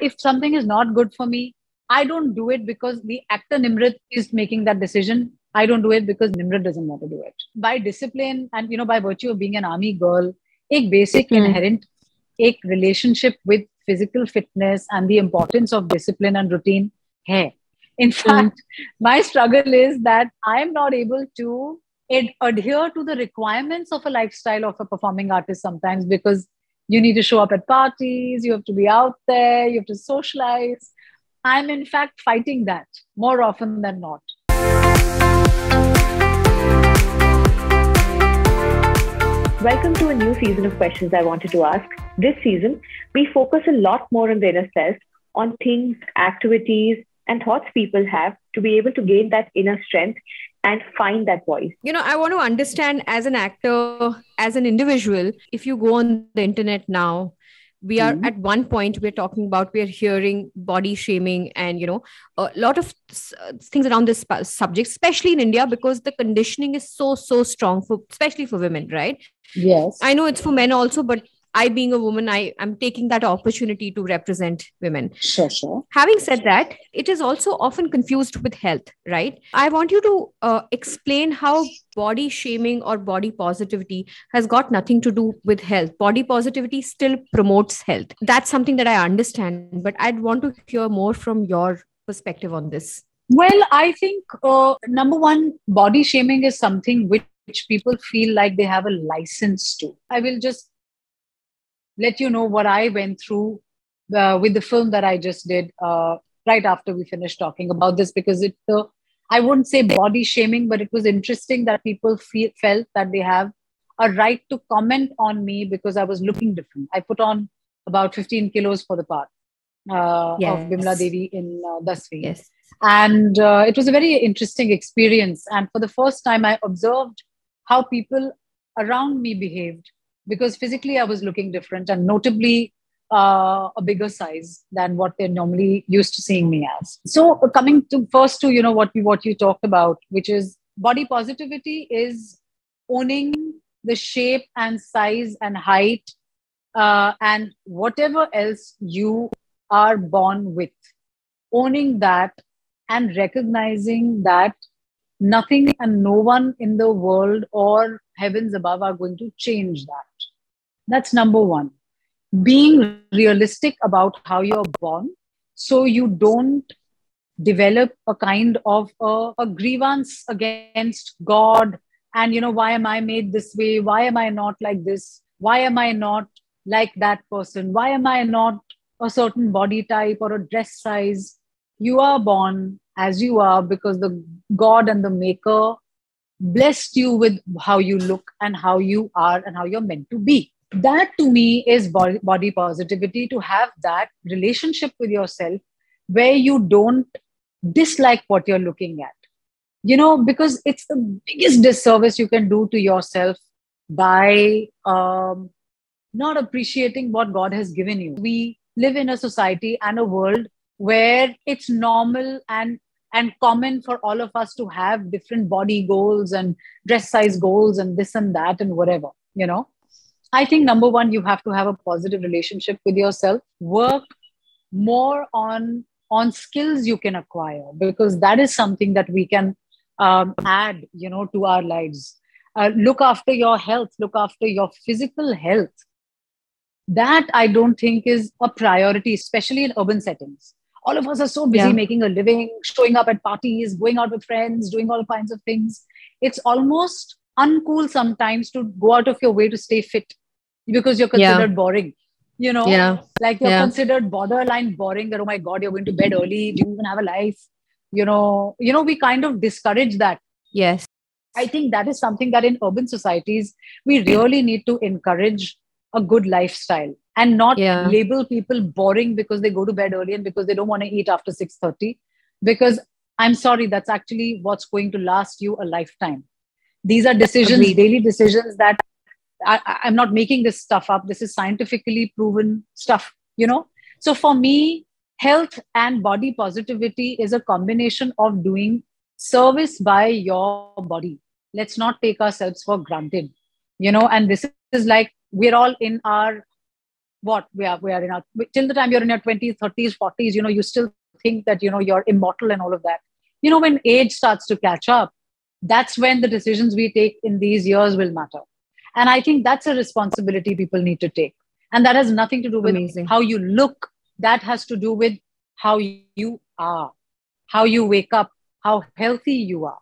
if something is not good for me, I don't do it because the actor Nimrat is making that decision. I don't do it because Nimrat doesn't want to do it. By discipline and, by virtue of being an army girl, एक basic Hmm. inherent एक relationship with physical fitness and the importance of discipline and routine hai. In Hmm. fact, my struggle is that I am not able to adhere to the requirements of a lifestyle of a performing artist sometimes, because you need to show up at parties, you have to be out there, you have to socialize. I'm in fact fighting that more often than not. Welcome to a new season of Questions I Wanted to Ask. This season, we focus a lot more on the inner self, on things, activities, and thoughts people have to be able to gain that inner strength and find that voice. I want to understand as an actor, as an individual, if you go on the internet now, we are at one point we're hearing body shaming and, a lot of things around this subject, especially in India, because the conditioning is so strong especially for women, right? Yes. I know it's for men also, but I, being a woman, I'm taking that opportunity to represent women. Sure. Having said that, it is also often confused with health, right? I want you to explain how body shaming or body positivity has got nothing to do with health. Body positivity still promotes health. That's something that I understand, but I'd want to hear more from your perspective on this. Well, I think number one, body shaming is something which people feel like they have a license to. I will just let you know what I went through with the film that I just did right after we finished talking about this, because I wouldn't say body shaming, but it was interesting that people felt that they have a right to comment on me because I was looking different. I put on about 15 kilos for the part of Bimla Devi in Dasvi. Yes. And it was a very interesting experience. And for the first time, I observed how people around me behaved, because physically I was looking different, and notably a bigger size than what they're normally used to seeing me as. So coming to first to, what you talked about, which is body positivity, is owning the shape and size and height and whatever else you are born with, owning that and recognizing that nothing and no one in the world or heavens above are going to change that. That's number one. Being realistic about how you're born, so you don't develop a kind of a grievance against God. And, why am I made this way? Why am I not like this? Why am I not like that person? Why am I not a certain body type or a dress size? You are born as you are because the God and the Maker blessed you with how you look and how you are and how you're meant to be. That to me is body positivity, to have that relationship with yourself where you don't dislike what you're looking at. Because it's the biggest disservice you can do to yourself by not appreciating what God has given you. We live in a society and a world where it's normal and common for all of us to have different body goals and dress size goals and this and that and whatever. I think number one, you have to have a positive relationship with yourself. Work more on skills you can acquire, because that is something that we can add, to our lives. Look after your health, look after your physical health. That I don't think is a priority, especially in urban settings. All of us are so busy making a living, showing up at parties, going out with friends, doing all kinds of things. It's almost uncool sometimes to go out of your way to stay fit because you're considered boring. Like you're considered borderline boring, that, oh my God, you're going to bed early. Do you even have a life? We kind of discourage that. Yes. I think that is something that in urban societies, we really need to encourage a good lifestyle and not label people boring because they go to bed early and because they don't want to eat after 6:30. Because I'm sorry, that's actually what's going to last you a lifetime. These are decisions, daily decisions that I'm not making this stuff up. This is scientifically proven stuff, So for me, health and body positivity is a combination of doing service by your body. Let's not take ourselves for granted, and this is like, we're all in our what we are in our, till the time you're in your 20s, 30s, 40s, you still think that, you're immortal and all of that. When age starts to catch up, that's when the decisions we take in these years will matter. And I think that's a responsibility people need to take. And that has nothing to do with how you look. That has to do with how you are, how you wake up, how healthy you are.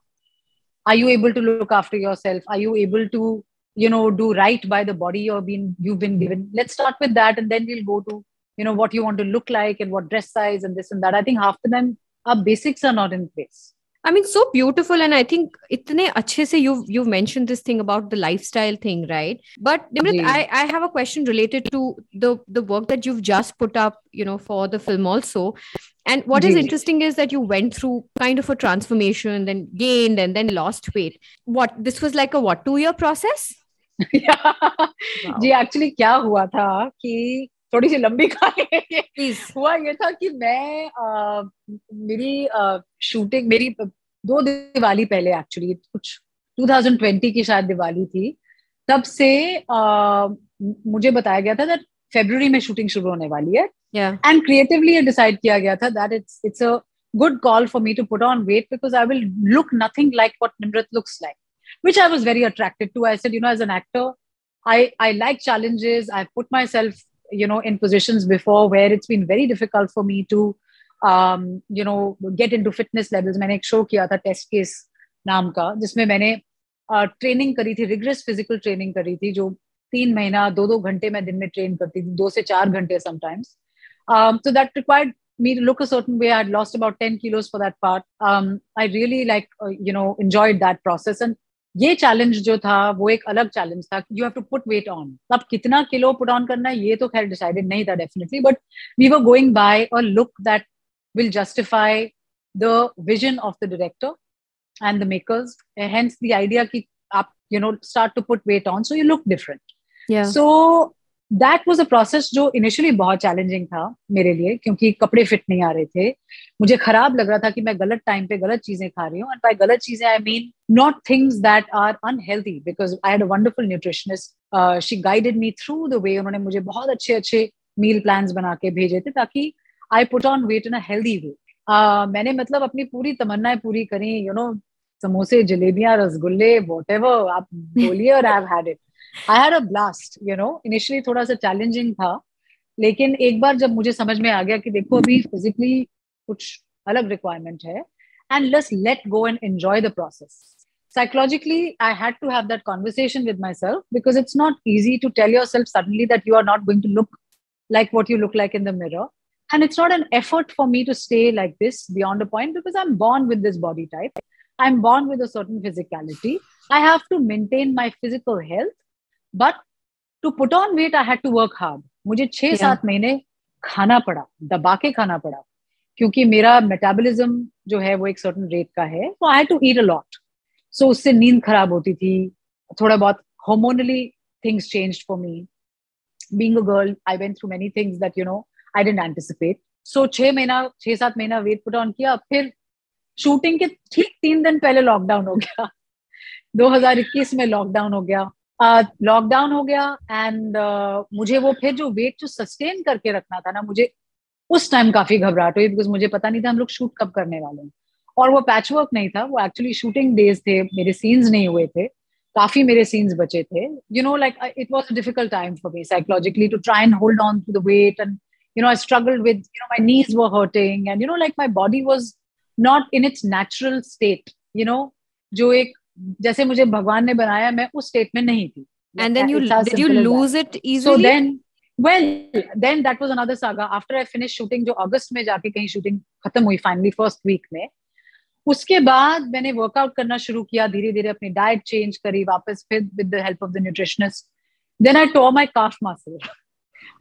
Are you able to look after yourself? Are you able to, do right by the body you've been given? Let's start with that. And then we'll go to, what you want to look like and what dress size and this and that. I think half the time our basics are not in place. I mean, so beautiful. And I think itne achhe se you've mentioned this thing about the lifestyle thing, right? But Nimrat, I have a question related to the work that you've just put up, for the film also. And what is interesting is that you went through kind of a transformation, then gained and then lost weight. This was like a 2-year process? Yeah. Wow. Ji actually क्या हुआ था कि थोड़ी सी लंबी कहानी हुआ ये था कि मैं मेरी शूटिंग मेरी 2 दिवाली पहले एक्चुअली कुछ 2020 की शायद दिवाली थी, तब से मुझे बताया गया था दैट फरवरी में शूटिंग शुरू होने वाली है एंड क्रिएटिवली डिसाइड किया गया था that it's a good call for me to put on weight because I will look nothing like what Nimrat looks like, which I was very attracted to. I said, as an actor, I like challenges. I've put myself, in positions before where it's been very difficult for me to, get into fitness levels. मैंने एक show किया था Test Case नाम का, जिसमें मैंने training करी थी, rigorous physical training करी थी, जो 3 महीना 2 घंटे मैं दिन में ट्रेन करती थी, 2 से 4 घंटे sometimes. So that required me to look a certain way. I had lost about 10 kilos for that part. I really enjoyed that process. And ये चैलेंज जो था वो एक अलग चैलेंज था. You have to put weight on. अब कितना kilo put on करना है ये तो खैर डिसाइडेड नहीं था definitely, but we were going by a look that will justify the vision of the director and the makers. Hence the idea कि आप start to put weight on so you look different. So that was a process जो initially बहुत challenging था मेरे लिए, क्योंकि कपड़े fit नहीं आ रहे थे. मुझे खराब लग रहा था कि मैं गलत टाइम पे गलत चीजें खा रही हूँ. एंड बाय गलत चीजें I mean not things that are unhealthy, because I had a wonderful nutritionist. She guided me through the way. उन्होंने मुझे बहुत अच्छे अच्छे मील प्लान्स बना के भेजे थे ताकि I put on weight in a healthy way. मैंने मतलब अपनी पूरी तमन्नाएं पूरी करी, समोसे, जलेबियां, रसगुल्ले, व्हाटएवर आप बोलिए, और I have had it. I had a blast, initially थोड़ा सा challenging था, लेकिन एक बार जब मुझे समझ में आ गया कि देखो अभी physically कुछ अलग requirement है, and let's let go and enjoy the process. Psychologically, I had to have that conversation with myself because it's not easy to tell yourself suddenly that you are not going to look like what you look like in the mirror. And it's not an effort for me to stay like this beyond a point because I'm born with this body type. I'm born with a certain physicality. I have to maintain my physical health. But to put on weight, I had to work hard. मुझे 6-7 महीने खाना पड़ा, दबा के खाना पड़ा, क्योंकि मेरा मेटाबॉलिज्म जो है वो एक सर्टेन रेट का है. So I had to eat a lot. So उससे नींद खराब होती थी, थोड़ा बहुत hormonally things changed for me. Being a girl, I went through many things that I didn't anticipate. So 6-7 महीना वेट पुट ऑन किया. फिर शूटिंग के ठीक 3 दिन पहले लॉकडाउन हो गया. 2021 में लॉकडाउन हो गया. लॉकडाउन हो गया एंड मुझे वो फिर जो वेट जो सस्टेन करके रखना था ना, मुझे उस टाइम काफी घबराहट हुई बिकॉज मुझे पता नहीं था हम लोग शूट कब करने वाले हैं. और वो पैच वर्क नहीं था, वो एक्चुअली शूटिंग डेज थे. मेरे सीन्स नहीं हुए थे, काफी मेरे सीन्स बचे थे. Like it was a difficult time for me psychologically to try and hold on to the weight. And I struggled with my knees were hurting and like my body was not in its natural state. जो एक जैसे मुझे भगवान ने बनाया, मैं उस state में नहीं थी. And then did you lose it easily? So then that was another saga. After I finished shooting, जो अगस्त में जाके कहीं शूटिंग खत्म हुई फाइनली फर्स्ट वीक में, उसके बाद मैंने वर्कआउट करना शुरू किया, धीरे धीरे अपनी डाइट चेंज करी वापस, फिर with the help of the nutritionist. Then I tore my calf muscle.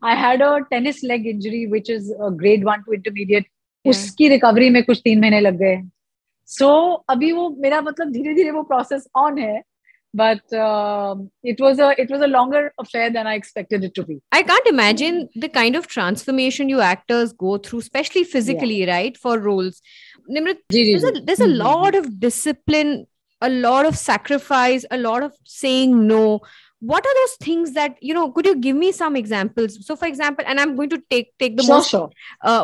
I had a tennis leg injury which is a grade 1 to intermediate. उसकी रिकवरी में कुछ 3 महीने लग गए. So अभी वो मेरा मतलब धीरे धीरे वो प्रोसेस ऑन है, but it was a longer affair than I expected it to be. I can't imagine the kind of transformation you actors go through, especially physically, right, for roles. Nimrat, there's a lot of discipline, a lot of sacrifice, a lot of saying no. what are those things that, could you give me some examples? So for example, and I'm going to take the Sure.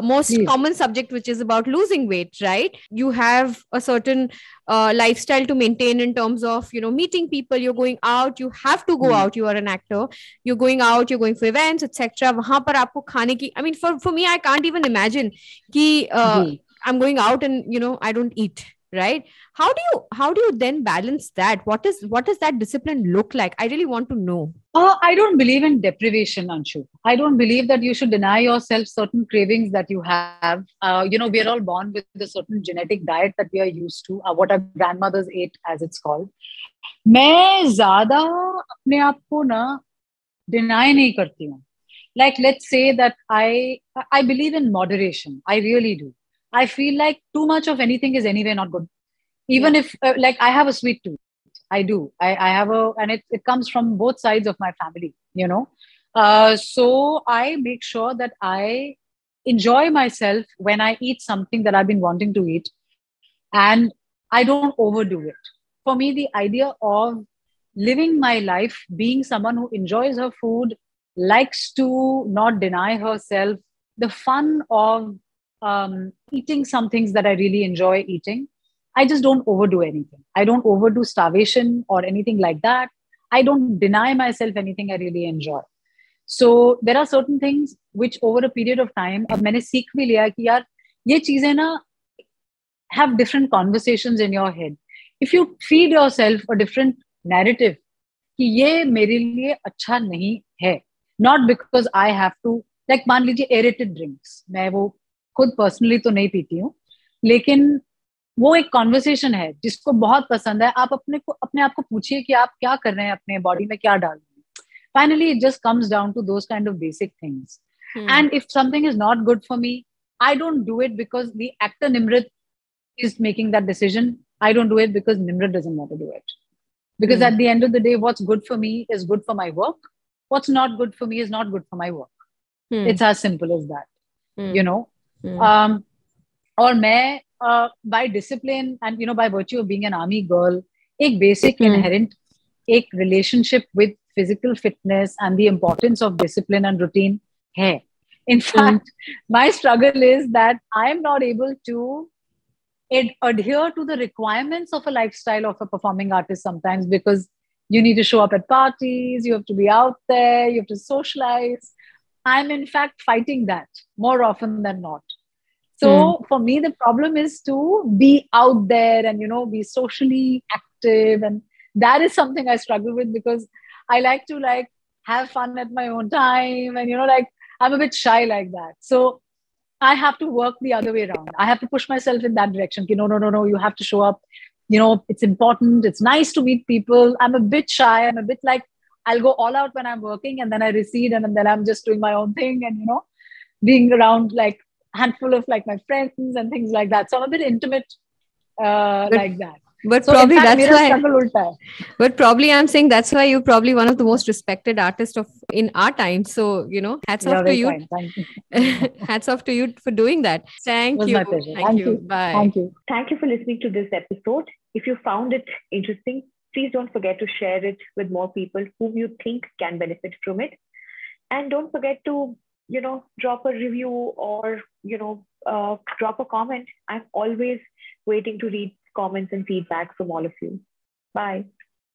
most Please. common subject, which is about losing weight, right? You have a certain lifestyle to maintain in terms of, meeting people, you're going out, you have to go out, you are an actor, you're going out, you're going for events, etc. Wahan par aapko khane ki, I mean, for me, I can't even imagine ki I'm going out and, I don't eat, right? How do you then balance that? What does that discipline look like? I really want to know. I don't believe in deprivation, Anshu. I don't believe that you should deny yourself certain cravings that you have. We are all born with a certain genetic diet that we are used to, what our grandmothers ate, as it's called. मैं ज़्यादा अपने आप को ना deny नहीं करती हूँ. Like, let's say that I believe in moderation. I really do. I feel like too much of anything is anyway not good. Even if, like, I have a sweet tooth. I do. I have and it comes from both sides of my family, So I make sure that I enjoy myself when I eat something that I've been wanting to eat, and I don't overdo it. For me, the idea of living my life, being someone who enjoys her food, likes to not deny herself, the fun of eating some things that I really enjoy eating. I just don't overdo anything. I don't overdo starvation or anything like that. I don't deny myself anything I really enjoy. So there are certain things which over a period of time, अब मैंने सीख भी लिया कि यार ये चीजें ना have different conversations in your head. If you feed yourself a different narrative कि ये मेरे लिए अच्छा नहीं है, not because I have to, like मान लीजिए aerated drinks, मैं वो खुद personally तो नहीं पीती हूँ, लेकिन वो एक कॉन्वर्सेशन है जिसको बहुत पसंद है. आप अपने आप को पूछिए कि आप क्या कर रहे हैं, अपने बॉडी में क्या डाल रहे हैं. Finally it just comes down to those kind of basic things. And if something is not good for me, I don't do it because the actor Nimrat is making that decision. I don't do it because Nimrat doesn't want to do it. Because at the end of the day, what's good for me is good for my work. What's not good for me is not good for my work. It's as simple as that. Or मैं by discipline and by virtue of being an army girl, एक basic inherent एक relationship with physical fitness and the importance of discipline and routine है. In fact, my struggle is that I am not able to adhere to the requirements of a lifestyle of a performing artist sometimes, because you need to show up at parties, you have to be out there, you have to socialize. I'm in fact fighting that more often than not. So for me, the problem is to be out there and, be socially active. And that is something I struggle with because I like to have fun at my own time. And, I'm a bit shy like that. So I have to work the other way around. I have to push myself in that direction. No, you have to show up. It's important. It's nice to meet people. I'm a bit shy. I'm a bit like, I'll go all out when I'm working and then I recede and then I'm just doing my own thing and, being around handful of my friends and things like that. So I'm a bit intimate like that. But so probably in fact, that's why. Struggle ulta hai. But probably I'm saying that's why you're probably one of the most respected artists in our time. So hats off to you. Thank you. Hats off to you for doing that. Thank you. My pleasure. Thank you. Bye. Thank you. Thank you for listening to this episode. If you found it interesting, please don't forget to share it with more people whom you think can benefit from it. And don't forget to drop a review or drop a comment. I'm always waiting to read comments and feedback from all of you. Bye.